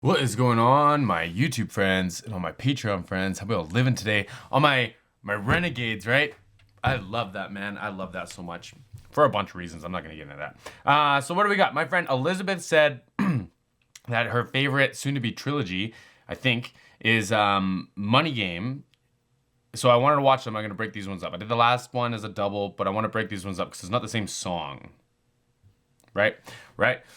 What is going on, my YouTube friends and all my Patreon friends? How about living today on my renegades, right? I love that, man. I love that so much for a bunch of reasons. I'm not gonna get into that. So what do we got? My friend Elizabeth said that her favorite soon-to-be trilogy, I think, is Money Game. So I wanted to watch them. I'm gonna break these ones up. I did the last one as a double, but I want to break these ones up because it's not the same song. Right.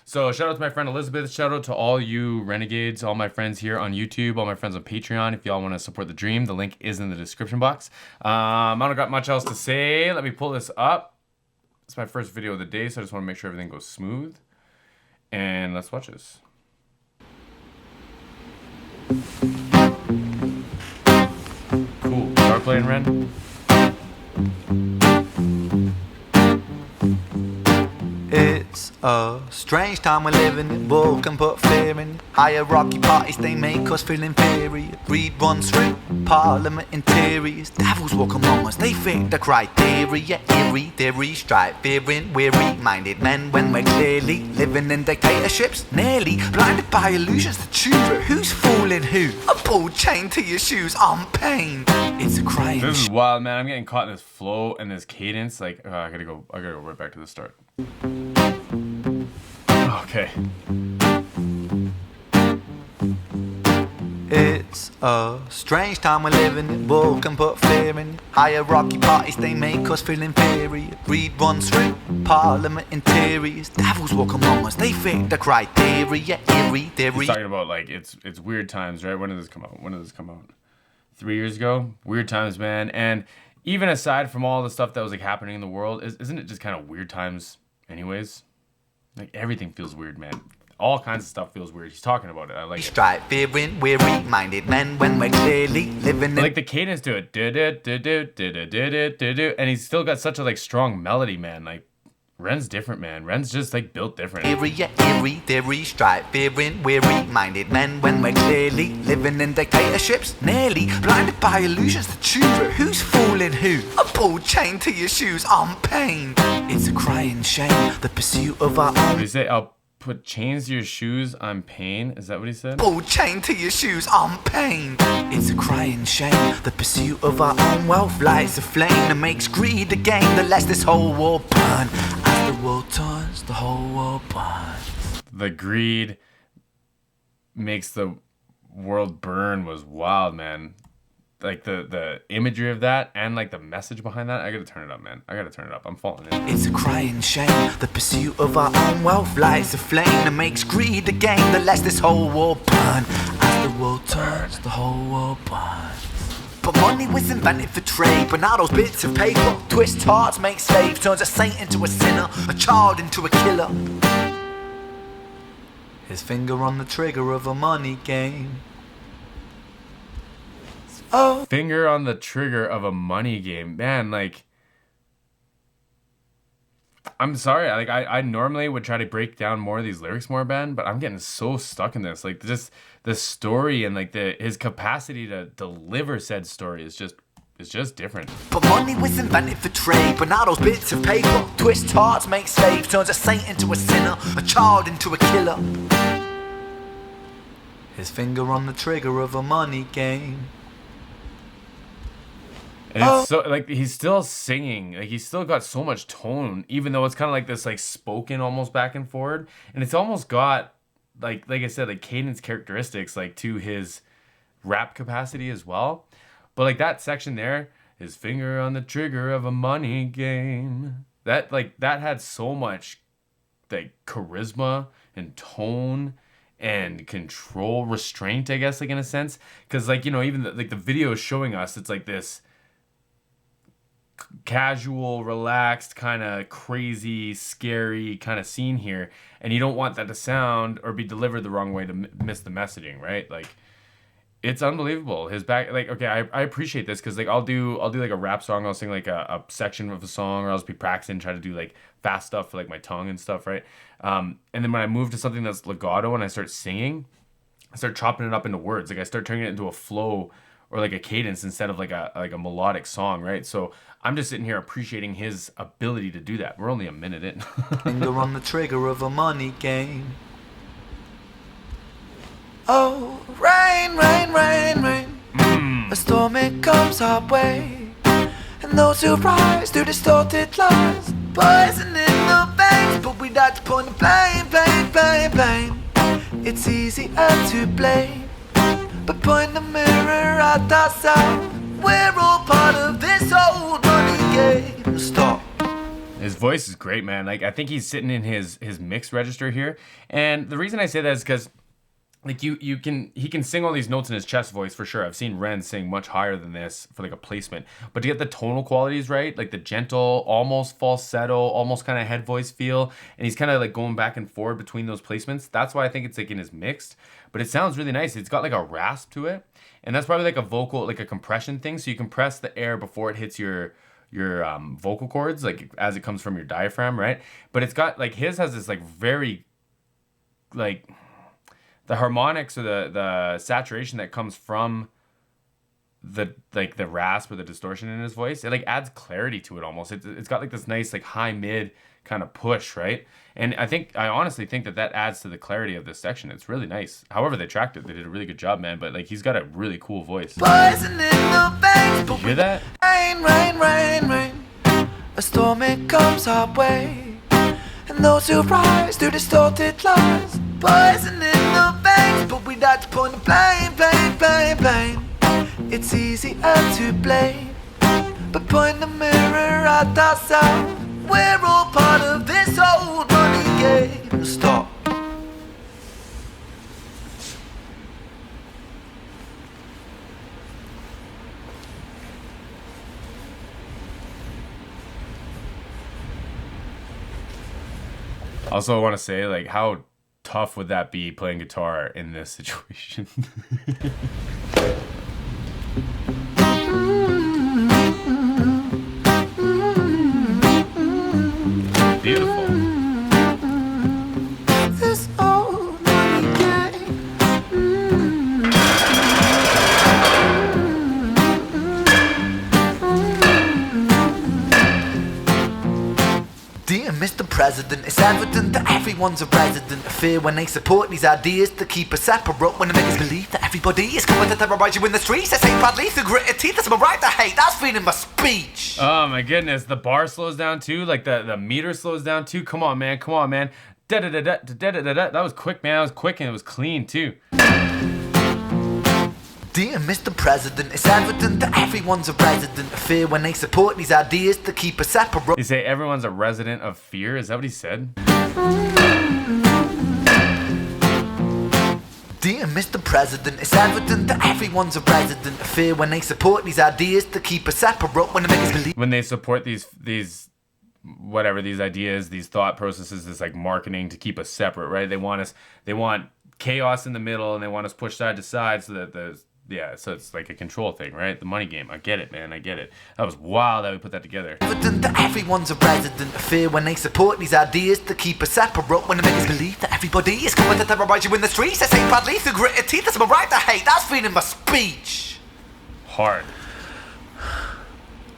So shout out to my friend Elizabeth. Shout out to all you renegades, all my friends here on YouTube, all my friends on Patreon. If y'all want to support the dream, the link is in the description box. I don't got much else to say. Let me pull this up. It's my first video of the day, so I just want to make sure everything goes smooth. And let's watch this. Cool. Start playing, Ren. It's a strange time we're living in. Bull can put fear in. Hierarchy parties, they make us feel inferior. Greed runs through parliament interiors. Devils walk among us, they fit the criteria. Eerie theory, strife, fearing, weary-minded men when we're clearly living in dictatorships. Nearly blinded by illusions to choose who's fooling who. A bull chained to your shoes, I'm pained. It's a crying. This is wild, man. I'm getting caught in this flow and this cadence. Like, I gotta go right back to the start. Okay. It's a strange time we're living in. Bull can put fear in. Hierarchy parties, they make us feel inferior. Greed runs through parliament interiors. Devils walk among us, they fit the criteria. Eerie theory. He's talking about like it's weird times, right? When did this come out? 3 years ago. Weird times, man. And even aside from all the stuff that was like happening in the world, isn't it just kind of weird times anyways? Like everything feels weird, man. All kinds of stuff feels weird. He's talking about it. I like it. Strive, fearing, weary-minded men when we're clearly living in. Like the cadence to it, and he's still got such a like strong melody, man. Like Ren's different, man. Ren's just like built different. Eerie theory, strive, fearing, weary-minded men when we're clearly living in dictatorships. Nearly blinded by illusions to choose who's fooling who. A bull chained to your shoes, I'm pained. It's a crying shame, the pursuit of our own. Did he say, I'll put chains to your shoes, I'm pain? Is that what he said? Bull chained to your shoes, I'm pained. It's a crying shame, the pursuit of our own wealth lights a flame that makes greed a game that lets this whole world burn. As the world turns, the whole world burns. The greed makes the world burn was wild, man. Like the imagery of that and like the message behind that. I gotta turn it up, man. I gotta turn it up. I'm falling in. It's a crying shame, the pursuit of our own wealth lights a flame that makes greed a game that lets this whole world burn. As the world turns, the whole world burns. But money was invented for trade, but now those bits of paper twist hearts, make slaves, turns a saint into a sinner, a child into a killer. His finger on the trigger of a money game. Oh, Finger on the trigger of a money game, man. Like, I'm sorry. Like, I normally would try to break down more of these lyrics more, Ben, but I'm getting so stuck in this. Like, just the story and like his capacity to deliver said story is just different. but money was invented for trade, but now those bits of paper twist hearts, make slaves, turns a saint into a sinner, a child into a killer. His finger on the trigger of a money game. And it's so like he's still singing, like he's still got so much tone, even though it's kind of like this like spoken almost back and forward, and it's almost got like I said, like cadence characteristics like to his rap capacity as well. But like that section there, his finger on the trigger of a money game, that had so much like charisma and tone and control, restraint, I guess, like in a sense, because like, you know, even the video is showing us it's like this casual, relaxed, kind of crazy, scary kind of scene here, and you don't want that to sound or be delivered the wrong way to miss the messaging, right? Like, it's unbelievable. His back, like, okay, I appreciate this because like I'll do like a rap song, I'll sing like a section of a song, or I'll just be practicing, try to do like fast stuff for like my tongue and stuff, right? And then when I move to something that's legato and I start singing, I start chopping it up into words. Like I start turning it into a flow or like a cadence instead of like a melodic song, right? So I'm just sitting here appreciating his ability to do that. We're only a minute in. Finger on the trigger of a money game. Oh, rain, rain, rain, rain. A storm it comes our way, and those who rise through distorted lies, poison in the veins, but we like to point the blame, blame, blame, blame. It's easier to blame, but point the mirror at ourselves. We're all part of this old money game. Stop. His voice is great, man. Like, I think he's sitting in his mix register here. And the reason I say that is because, like, he can sing all these notes in his chest voice for sure. I've seen Ren sing much higher than this for like a placement. But to get the tonal qualities right, like the gentle, almost falsetto, almost kind of head voice feel, and he's kind of like going back and forward between those placements. That's why I think it's like in his mixed. But it sounds really nice. It's got like a rasp to it. And that's probably like a vocal, like a compression thing. So you compress the air before it hits your vocal cords, like as it comes from your diaphragm, right? But it's got like, his has this like very, like, the harmonics or the saturation that comes from the rasp or the distortion in his voice, it like adds clarity to it almost. It's got like this nice like high mid kind of push, right? And I honestly think that adds to the clarity of this section. It's really nice. However they tracked it, they did a really good job, man. But like, he's got a really cool voice. Poison in the veins. Did you hear that? Rain, rain, rain, rain. A storm it comes our way, and those who rise through distorted lies, poison in the veins, but we like to point the blame, blame, blame, blame. It's easier to blame, but point the mirror at ourselves. We're all part of this old money game. Stop. Also, I want to say, like, how tough would that be playing guitar in this situation? Beautiful. This old money game. Dear Mr. President, it's evident that everyone's a resident of fear when they support these ideas to keep us separate, when they make us believe that everybody is coming to terrorize you in the streets. They say proudly through gritted teeth, that's my right to hate, that's freedom of speech. Oh my goodness, the bar slows down too, like the meter slows down too. Come on, man, come on, man. Da-da-da-da, da-da-da-da. That was quick, man. That was quick and it was clean too. Dear Mr. President, it's evident that everyone's a resident of fear when they support these ideas to keep us separate. You say everyone's a resident of fear? Is that what he said? Dear Mr. President, it's evident that everyone's a resident of fear when they support these ideas to keep us separate, when they make us believe. When they support these whatever, these ideas, these thought processes, this like marketing to keep us separate, right? They want chaos in the middle and they want us pushed side to side so that so it's like a control thing, right? The money game. I get it, man. I get it. That was wild that we put that together. Evident that everyone's a resident of fear when they support these ideas to keep us separate, when they make us believe that everybody is coming to terrorize you in the streets. They say proudly through gritted teeth, that's my right to hate, that's freedom of speech. Hard.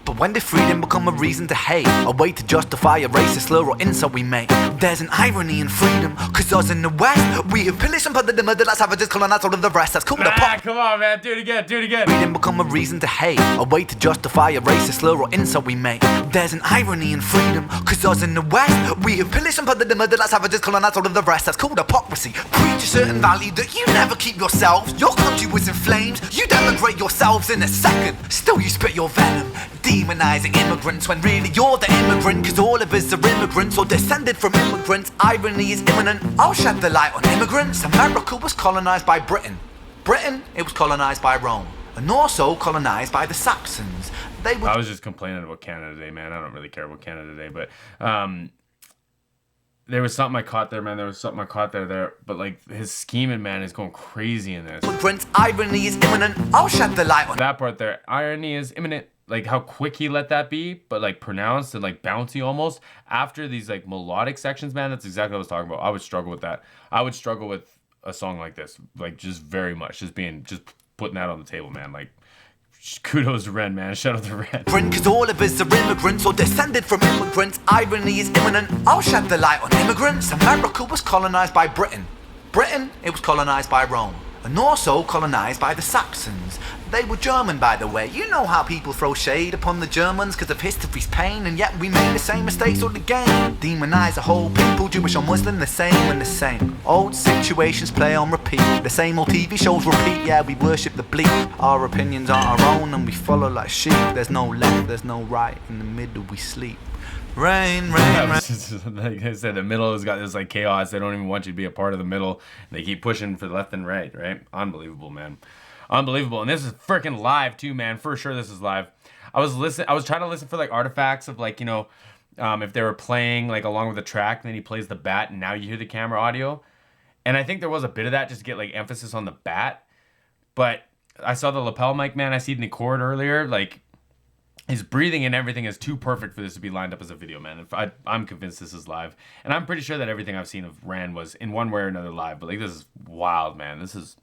But when did freedom become a reason to hate? A way to justify a racist slur or insult we make? There's an irony in freedom, cause us in the West, we have pillaged and plundered the murder like savages, colonized all of the rest. That's called a pop. Come on, man. Do it again. Do it again. Freedom become a reason to hate, a way to justify a racist slur or insult we make. There's an irony in freedom, cause us in the West, we have pillaged and plundered the murder like savages, colonized all of the rest. That's called hypocrisy. Preach a certain value that you never keep yourselves. Your country was in flames, you denigrate yourselves in a second. Still you spit your venom, demonizing immigrants when really you're the immigrant, cause all of us are immigrants or descended from immigrants. Irony is imminent, I'll shed the light on immigrants. America was colonized by Britain. Britain, it was colonized by Rome, and also colonized by the Saxons. I was just complaining about Canada Day, man. I don't really care about Canada Day, but there was something I caught there, man. There was something I caught there. But like his scheming, man, is going crazy in this. Immigrants, irony is imminent, I'll shed the light on that part there. Irony is imminent. Like how quick he let that be, but like pronounced and like bouncy almost. After these like melodic sections, man, that's exactly what I was talking about. I would struggle with that. I would struggle with a song like this, like just very much, just putting that on the table, man. Like kudos to Ren, man. Shout out to Ren. Cause all of us are immigrants or descended from immigrants. Irony is imminent, I'll shed the light on immigrants. America was colonized by Britain. Britain, it was colonized by Rome, and also colonised by the Saxons. They were German, by the way. You know how people throw shade upon the Germans because of history's pain, and yet we made the same mistakes all again. Demonise a whole people, Jewish or Muslim, the same and the same. Old situations play on repeat, the same old TV shows repeat. Yeah, we worship the bleak. Our opinions aren't our own and we follow like sheep. There's no left, there's no right, in the middle we sleep. Rain, rain, rain. Like I said, the middle has got this like chaos. They don't even want you to be a part of the middle. They keep pushing for left and right, right? Unbelievable, man. Unbelievable. And this is freaking live too, man. For sure this is live. I was trying to listen for like artifacts of like, you know, if they were playing like along with the track, and then he plays the bat and now you hear the camera audio. And I think there was a bit of that just to get like emphasis on the bat. But I saw the lapel mic, man. I see the chord earlier. Like, his breathing and everything is too perfect for this to be lined up as a video, man. I'm convinced this is live. And I'm pretty sure that everything I've seen of Rand was in one way or another live. But like, this is wild, man. This is...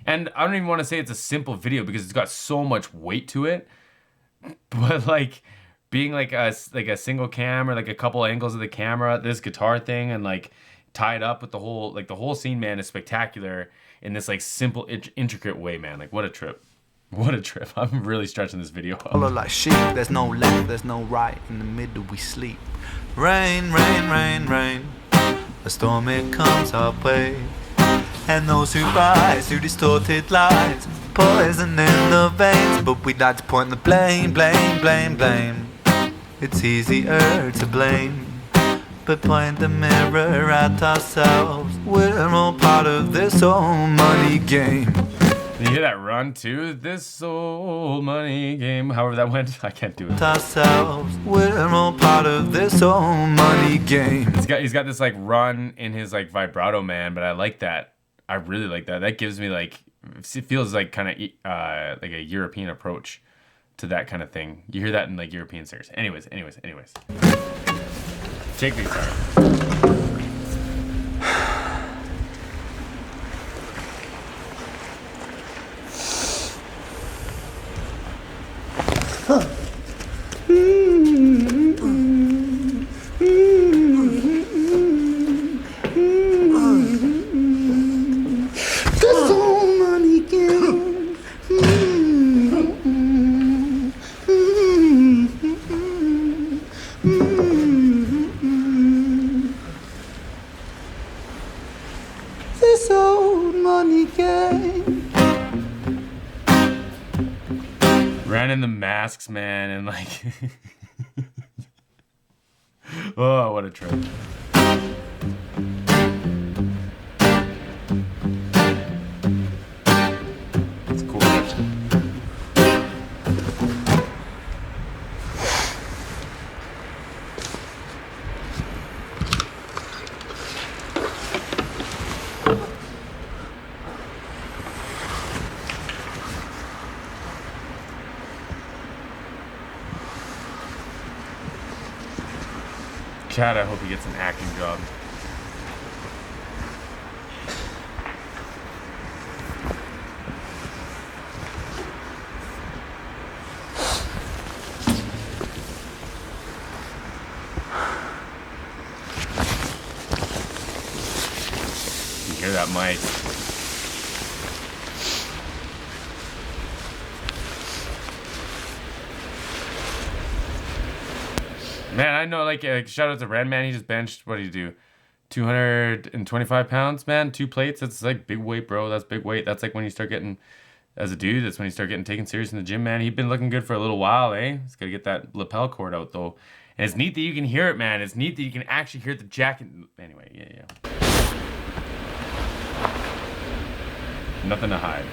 And I don't even want to say it's a simple video because it's got so much weight to it. But like, being like a single cam or like a couple angles of the camera, this guitar thing, and like tied up with the whole scene, man, is spectacular in this like simple, intricate way, man. Like, what a trip. What a trip. I'm really stretching this video up. Follow like sheep, there's no left, there's no right, in the middle we sleep. Rain, rain, rain, rain, a storm it comes our way, and those who rise through distorted lies, poison in the veins, but we'd like to point the blame, blame, blame, blame. It's easier to blame, but point the mirror at ourselves. We're all part of this old money game. You hear that run too? This old money game. However that went, I can't do it. Ourselves, we're all part of this old money game. He's got this like run in his like vibrato, man. But I like that. I really like that. That gives me like, it feels like kind of like a European approach to that kind of thing. You hear that in like European singers. Anyways. Take these out. This old money game. Ran in the masks, man, and like, oh, what a trip. It's cool. Chad, I hope he gets an acting job. You hear that mic? Man, I know, like shout out to Red Man. He just benched, what did he do? 225 pounds, man. 2 plates. That's like big weight, bro. That's big weight. That's like when you start getting, as a dude, that's when you start getting taken serious in the gym, man. He'd been looking good for a little while, eh? He's got to get that lapel cord out, though. And it's neat that you can hear it, man. It's neat that you can actually hear the jacket. Anyway, yeah. Nothing to hide.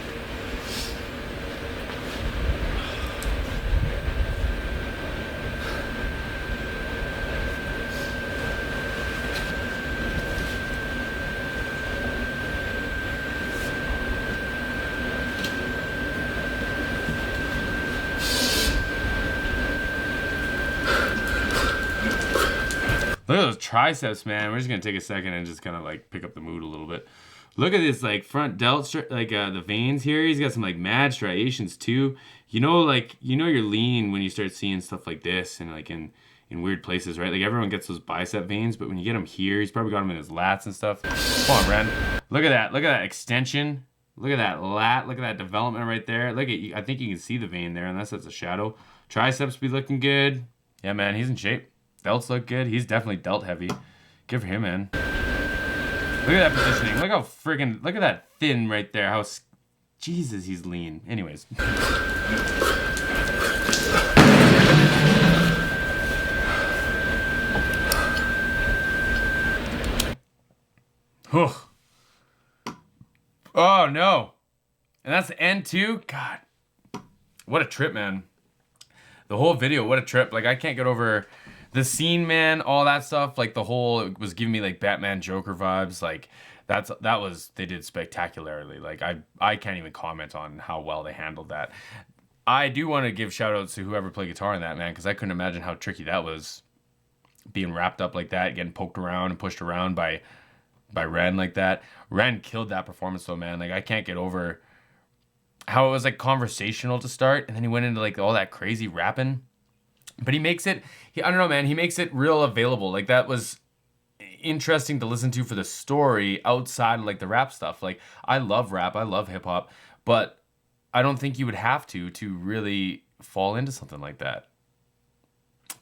Look at those triceps, man. We're just gonna take a second and just kind of like pick up the mood a little bit. Look at this like front delt, like the veins here. He's got some like mad striations too. You know, like you're lean when you start seeing stuff like this, and like in in weird places, right? Like everyone gets those bicep veins, but when you get him here, he's probably got him in his lats and stuff. Come on, Ren. Look at that. Look at that extension. Look at that lat. Look at that development right there. Look at, I think you can see the vein there, unless that's a shadow. Triceps be looking good. Yeah, man, he's in shape. Delts look good. He's definitely delt heavy. Good for him, man. Look at that positioning. Look how friggin', look at that thin right there. How, Jesus, he's lean. Anyways. Oh, no. And that's the end, too? God. What a trip, man. The whole video, what a trip. Like, I can't get over the scene, man, all that stuff. Like, the whole, it was giving me, like, Batman Joker vibes. Like, they did spectacularly. Like, I can't even comment on how well they handled that. I do want to give shout outs to whoever played guitar in that, man, because I couldn't imagine how tricky that was. Being wrapped up like that, getting poked around and pushed around by Ren like that. Ren killed that performance though, man. Like, I can't get over how it was like conversational to start, and then he went into like all that crazy rapping. But he makes it, I don't know, man, he makes it real available. Like, that was interesting to listen to for the story outside of like the rap stuff. Like, I love rap, I love hip hop, but I don't think you would have to really fall into something like that.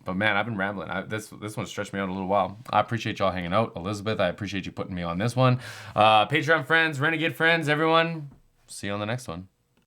But man, I've been rambling. This one stretched me out a little while. I appreciate y'all hanging out. Elizabeth, I appreciate you putting me on this one. Patreon friends, Renegade friends, everyone. See you on the next one.